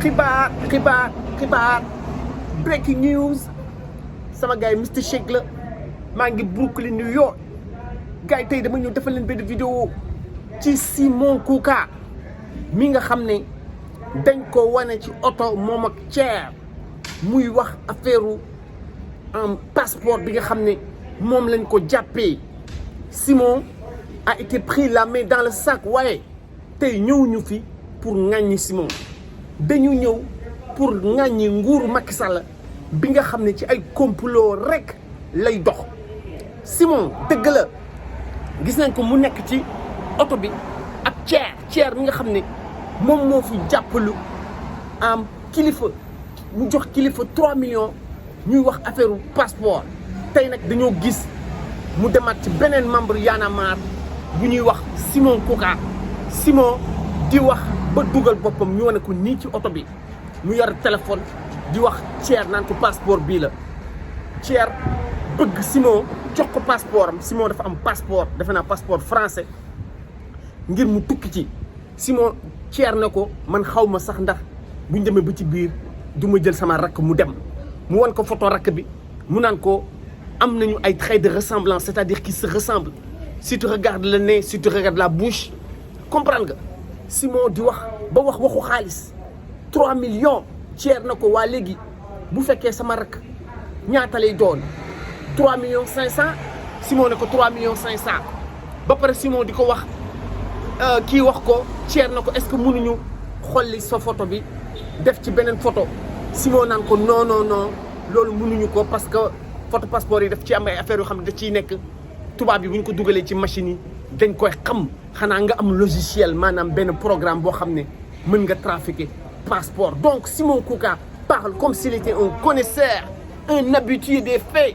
xibaar breaking news sama gars yi Mr Shake la maa ngi Brooklyn New York gars yi tey dama ñëw defal leen benn vidéo ci Simon Kouka mi nga xam ne dañ ko wane ci oto moom ak Thier muy wax affaire passeport bi nga xam ne moom lañ ko jàppee Simon a été pris la main dans le sac waaye tey ñëwuñu fi pour ŋàññi Simon dañu ñëw pour ŋàññi nguuru Macky Sall bi nga xam ne ci ay complot rek lay dox Simon dëgg la gis nañ ko mu nekk ci oto bi ak Thier mi nga xam ne moom moo fi jàppalu am kilifa mu jox kilifa 3 millions ñuy wax affaire passeport tey nag dañoo gis mu demaat ci beneen membre Y'en a marre bu ñuy wax Simon Kouka Simon di wax ba dugal boppam ñu wane ko nii ci oto bi mu yor téléphone di wax Thier naan ko passeport bii la Thier bëgg Simon jox ko passeport am Simon dafa am passeport defe naa passeport français ngir mu tukki ci Simon Thier ne ko man xaw ma sax ndax buñ demee ba ci biir du ma jël sama rakk mu dem mu wan ko photo rakk bi mu naan ko am nañu ay traits de ressemblance c'est-à-dire qu'ils se ressemblent si tu regardes le nez si tu regardes la bouche comprendre nga Simon di wax ba wax waxu xaalis 3 millions Thier na ko waa léegi bu fekkee sama rakk ñaata lay doon 3 millions 500 Simon ne ko 3 millions 500 ba pare Simon di ko wax kii wax ko Thier na ko est-ce que mënuñu xolli sa photo bi def ci beneen photo Simon naan ko non loolu mënuñu ko parce que photo passeport yi daf ci am ay affaires yoo xam ne da ciy nekk tubaab bi bu ñu ko dugalee ci machine yi dañ koy xam xanaa nga am logiciel maanaam benn programme boo xam ne mën nga trafiquer passeport donc Simon Kouka parle comme s'il était un connaisseur un habitué des faits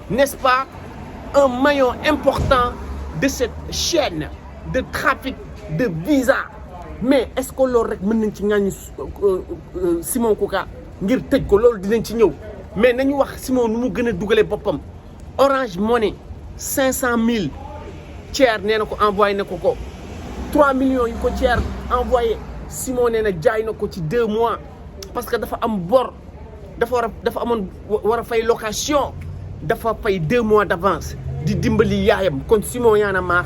n'est-ce pas un maillon important de cette chaîne de trafic de visa mais est-ce que loolu rek mën nañ ci ŋàññi Simon Kouka ngir tëj ko loolu dinañ ci ñëw mais nañu wax Simon nu mu gën a dugalee boppam Orange Money 500 000 Thier nee na ko envoyé na ko 3 millions yi ko Thier envoyé Simon nee na jaay na ko ci 2 mois parce que dafa am bor dafa war a fay location dafa fay 2 mois d'avance di dimbali yaayam kon Simon Y'en a marre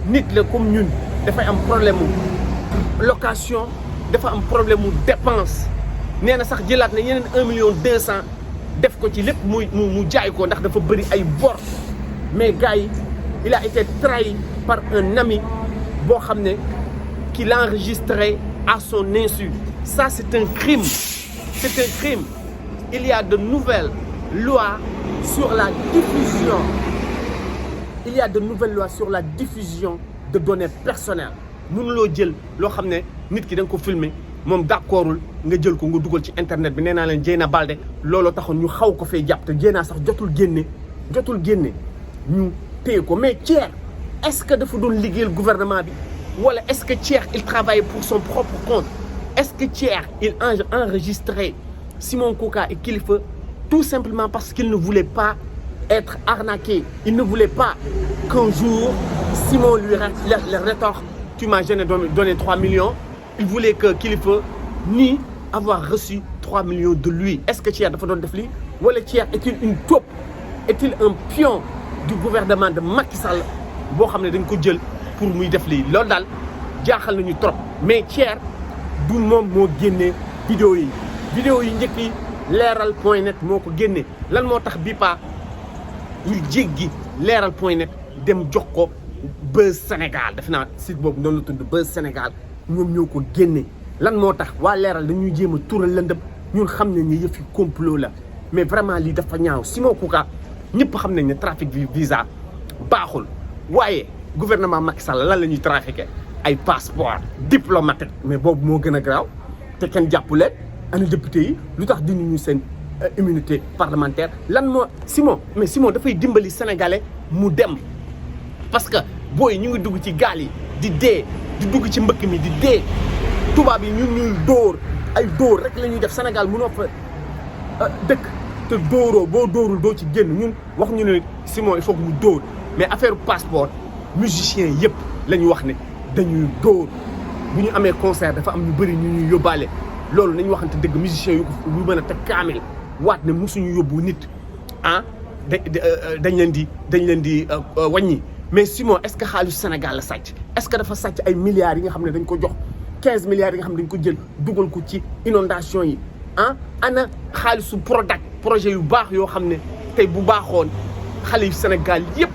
nit la comme ñun dafay am problème mu location dafa am problème mu dépense nee na sax jëlaat na yeneen 1 million 200 def ko ci lépp mu jaay ko ndax dafa bëri ay bor mais gars yi il a été trahi par un ami boo xam ne qui l'a enregistré à son insu ça c'est un crime il y a de nouvelles lois sur la diffusion de données personnelles mënuloo jël loo xam ne nit ki da nga ko filmer moom d'accordul nga jël ko nga dugal ci internet bi nee naa leen Dieyna Baldé looloo taxoon ñu xaw ko fay jàpp te Dieyna sax jotul génne ñu téye ko mais Thier est-ce que dafa doon liggéeyal gouvernement bi wala est-ce que Thier il travaille pour son propre compte est-ce que Thier il enregistrait Simon Kouka et Kilifeu tout simplement parce qu'il ne voulait pas être arnaqué il ne voulait pas qu'un jour Simon lui rétorque tu m'as jamais donné 3 millions il voulait que Kilifeu ni avoir reçu 3 millions de lui est-ce que Thier dafa doon def lii wala Thier est-il une taupe est-il un pion du gouvernement de Macky Sall boo xam ne dañ ko jël pour muy def lii loolu daal jaaxal nañu trop mais Thier du moom moo génnee vidéo yi njëkk yi leeral.net moo ko génnee lan moo tax bii pa ñu jéggi leeral.net dem jox ko Buzz Sénégal def naa site boobu noonu la tudd Buzz Sénégal ñoom ñoo ko génne lan moo tax waa leeral dañuy jéem a tuural lëndëm ñun xam nañ ne yëfi complot la mais vraiment lii dafa ñaaw Simon Kouka ñëpp xam nañ ne trafic visa baaxul waaye gouvernement Macky Sall lan la ñuy trafiqué ay passeport diplomatique mais boobu moo gën a garaaw te kenn jàppuleen ana député yi lu tax dindi ñu seen immunité parlementaire lan moo Simon dafay dimbali sénégalais mu dem parce que booy ñu ngi dugg ci gaal yi di dee di dugg ci mbëkk mi di dee tubaab yi ñun ñuy dóor ay dóor rek la ñuy def Sénégal mënoo fa dëkk te dóoroo boo dóorul doo ci génn ñun wax ñu ne Simon il faut que mu dóor mais affaire passeport musiciens yëpp la ñu wax ne dañuy dóor bu ñu amee concert dafa am ñu bëri ñu ñuy yóbbaale loolu nañu waxante dëgg musiciens yu mën a teg kaamil waat ne musuñu yóbbu nit ah dañ leen di wàññi mais Simon est-ce que xaalisu Sénégal la sàcc est-ce que dafa sàcc ay milliards yi nga xam ne dañ ko jox 15 milliards yi nga xam ne dañ ko jël dugal ko ci inondation yi ah ana xaalisu Prodac projet yu baax yoo xam ne tey bu baaxoon xale yu Sénégal yëpp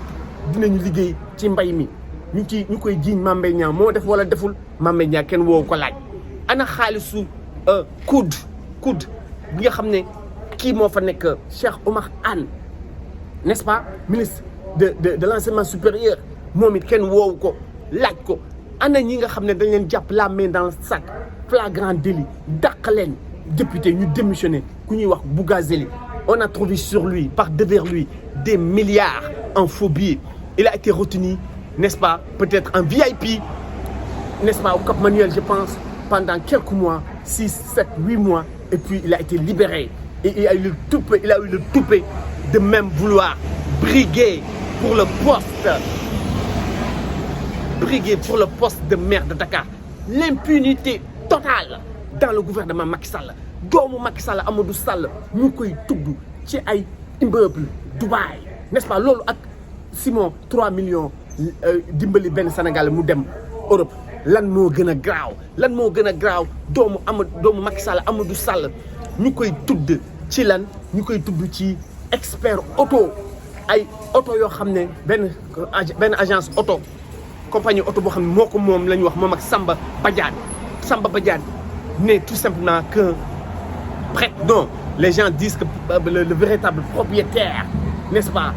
dinañu liggéey ci mbay mi ñu koy jiiñ Mame Mbaye Niang moo def wala deful Mame Mbaye Niang kenn woowu ko laaj ana xaalisu COUD bi nga xam ne kii moo fa nekk Cheikh Oumar Anne n'est-ce pas ministre de l'enseignement supérieur moom it kenn woowu ko laaj ko ana ñi nga xam ne dañ leen jàpp la main dans le sac flagrant délit dàq leen député ñu démissionné ku ñuy wax Bougazeli on a trouvé sur lui par devers lui des milliards en faux billets il a été retenu n'est-ce pas peut-être en VIP n'est-ce pas au Cap Manuel je pense pendant quelques mois 6, 7, 8 mois et puis il a été libéré et il a eu le toupet de même vouloir briguer pour le poste de maire de Dakar. L'impunité totale dans le gouvernement Macky Sall. Doomu Macky Sall Amadou Sall ñu koy tudd ci ay immeuble Dubaï n'est-ce pas loolu ak Simon 3 millions dimbali benn Sénégal mu dem Europe lan moo gën a graaw doomu Macky Sall Amadou Sall ñu koy tudd ci lan ñu koy tudd ci expert auto ay auto yoo xam ne benn agence auto compagnie auto boo xam ne moo ko moom la ñu wax moom ak Samba Badiane n'est tout simplement qu'un prête non les gens disent que le véritable propriétaire n'est-ce pas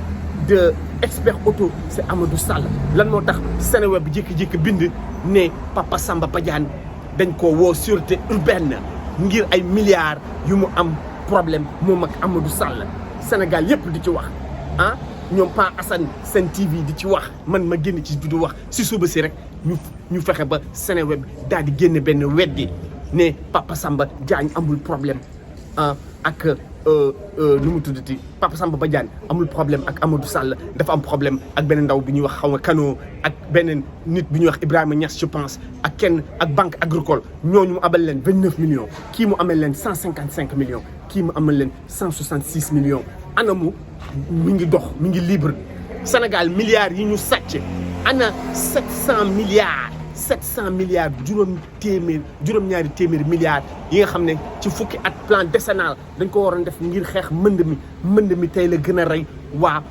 de expert auto c'est Amadou Sall lan moo tax Seneweb jékki-jékki bind ne Papa Samba Badiane dañ ko woo sûreté urbaine ngir ay milliards yu mu am problème moom ak Amadou Sall Sénégal yépp di ci wax ah ñoom Pa Assane Sen TV di ci wax man ma génn ci du wax si suba si rek ñu fexe ba Seneweb daal di génne benn weddi ne Papa Samba Diagne amul problème ak nu mu tuddati Papa Samba Badiane amul problème ak Amadou Sall dafa am problème ak benn ndaw bi ñuy wax xaw ma Kano ak beneen nit bi ñuy wax Ibrahima Niass je pense ak kenn ak banque agricole ñooñu mu abal leen 29 millions kii mu amel leen 155 millions kii mu amal leen 166 millions anamu mi ngi dox mi ngi libre Sénégal milliards yi ñu sàcc ana 700 milliards juróom-ñaari téeméeri milliards yi nga xam ne ci fukki at plan décennal dañ ko waroon def ngir xeex mbënd mi tey la gën a rey waa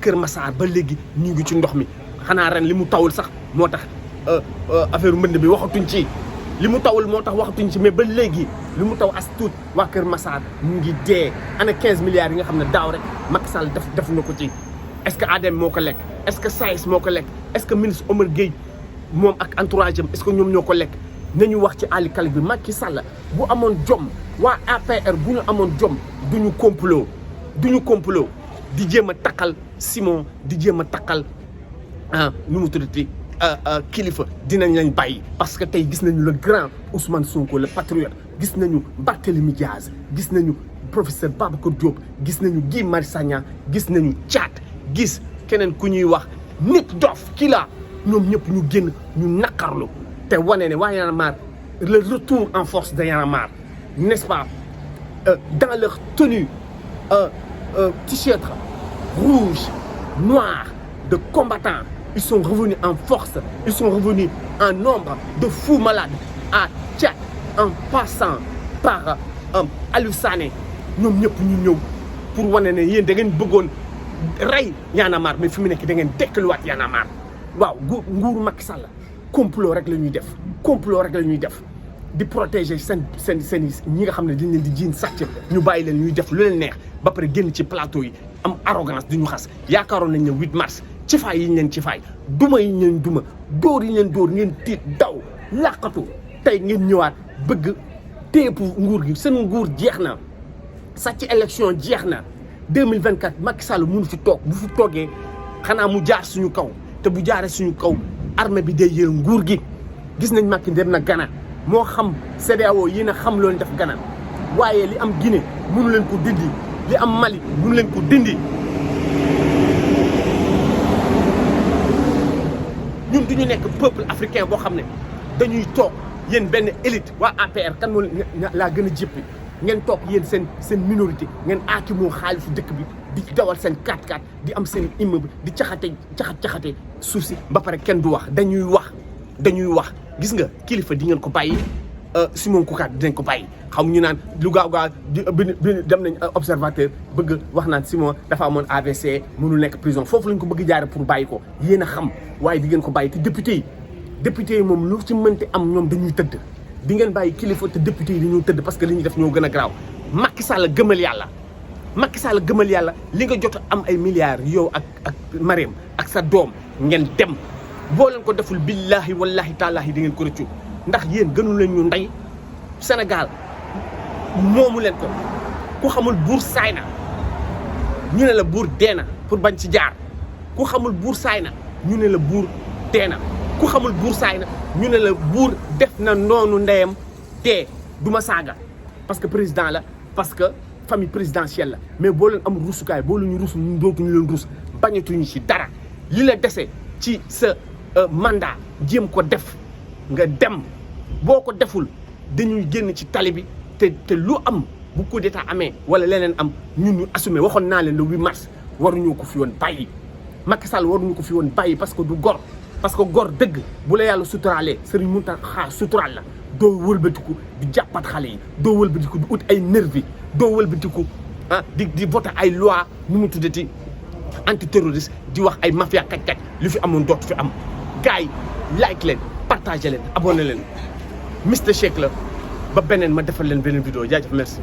Kër Massar ba léegi ñu ngi ci ndox mi xanaa ren li mu tawul sax moo tax affaire mbënd bi waxatuñ ci li mu tawul moo tax waxatuñ ci mais ba léegi li mu taw as tuut waa Kër Massar ñu ngi dee ana 15 milliards yi nga xam ne daaw rek Macky Sall def na ko ci est-ce que Adem moo ko lekk est-ce que Saïs moo ko lekk est-ce que ministre Omar Gueye moom ak entourage am est-ce que ñoom ñoo ko lekk nañu wax ci Ali Kalib bi Macky Sall bu amoon jom waa APR bu ñu amoon jom duñu complot di jéem a takkal Simon di jéem a takkal nu mu tuddati kilifa dinañ lañ bàyyi parce que tey gis nañu le grand Ousmane Sonko le patriote gis nañu Barthélémy Diaz gis nañu professeur Babacar Diop gis nañu Guy Marius Sagna gis nañu Thiat gis keneen ku ñuy wax nit dof kii la ñoom ñëpp ñu génn ñu naqarlu te wane ne waa Y'en a marre le retour en force de Y'en a marre n'est-ce pas dans leur tenue t-shirt rouge noir de combattants ils sont revenus en force ils sont revenus en nombre de fous malades à Thiat en passant par Aliou Sané ñoom ñëpp ñu ñëw pour wane ne yéen da ngeen bëggoon rey Y'en a marre mais fi mu nekk da ngeen dekkaluwaat Y'en a marre waaw nguuru Macky Sall complot rek la ñuy def di protéger seen ñi nga xam ne dañ leen di jiin sàcc ñu bàyyi leen ñuy def lu leen neex ba pare génn ci plateau yi am arrogance di ñu xas yaakaaroon nañ ne 8 mars ci faay yi ñu leen ci faay duma yi ñu leen duma dóor yi ñu leen dóor ngeen tiit daw làqatu tey ngeen ñëwaat bëgg téepu nguur gi seen nguur jeex na sàcc élection jeex na 2024 Macky Sall mënu fi toog bu fi toogee xanaa mu jaar suñu kaw te bu jaaree suñu kaw armée bi day yël nguur gi gis nañ Macky dem na Ghana moo xam CEDEAO yi na xam loolu def Ghana waaye li am Guinée mënu leen ko dindi li am Mali mënu leen ko dindi ñun duñu nekk peuple africain boo xam ne dañuy toog yéen benn élite waa APR kan moo laa gën a jéppi ngeen toog yéen seen minorité ngeen aaki moo xaalisu dëkk bi di dawal seen 4x4 di am seen immeuble di caxate suuf si ba pare kenn du wax dañuy wax gis nga kilifa di ngeen ko bàyyi Simon Kouka dinañ ko bàyyi xam ñu naan lu gaaw dem nañ observateur bëgg wax naan Simon dafa amoon AVC mënul nekk prison foofu lañ ko bëgg jaare pour bàyyi ko yéen a xam waaye di ngeen ko bàyyi te député yi moom lu ci mënti am ñoom dañuy tëdd di ngeen bàyyi kilifa te député yi dañoo tëdd parce que li ñuy def ñoo gën a garaaw Macky Sall gëmal yàlla li nga jot am ay milliards yow ak Marème ak sa doom ngeen dem boo leen ko deful billahi wallahi taalaahi di ngeen ko rëccu ndax yéen gënu leen ñu ndey Sénégal moomu leen ko ku xamul buur saay na ñu ne la buur dee na pour bañ ci jaar ku xamul buur saay na ñu ne la buur dee na ku xamul buur saay na ñu ne la buur def na noonu ndeyam dee du ma saaga parce que président la parce que famille présidentielle la mais boo leen am rusukaay boo leen ñu rus ñu dootuñu leen rus bañatuñu ci dara li la dese ci sa mandat jéem ko def nga dem boo ko deful dañuy génn ci tali bi te lu am bu coup d'état amee wala leneen am ñun ñu assumé waxoon naa leen le 8 mars waruñu ko fi woon bàyyi Macky Sall waruñu ko fi woon bàyyi parce que du gor parce que gor dëgg bu la yàlla suturaalee Serigne Mountakha suturaal la doo wëlbatiku di jàppat xale yi doo wëlbatiku di ut ay nervi doo wëlbatiku di voter ay loi nu mu tuddati antiterroriste di wax ay mafia kaj-kaj lu fi amoon dootu fi am gars yi like leen partagé leen abonné leen Mister Shake la ba beneen ma defal leen beneen vidéo jaajëf merci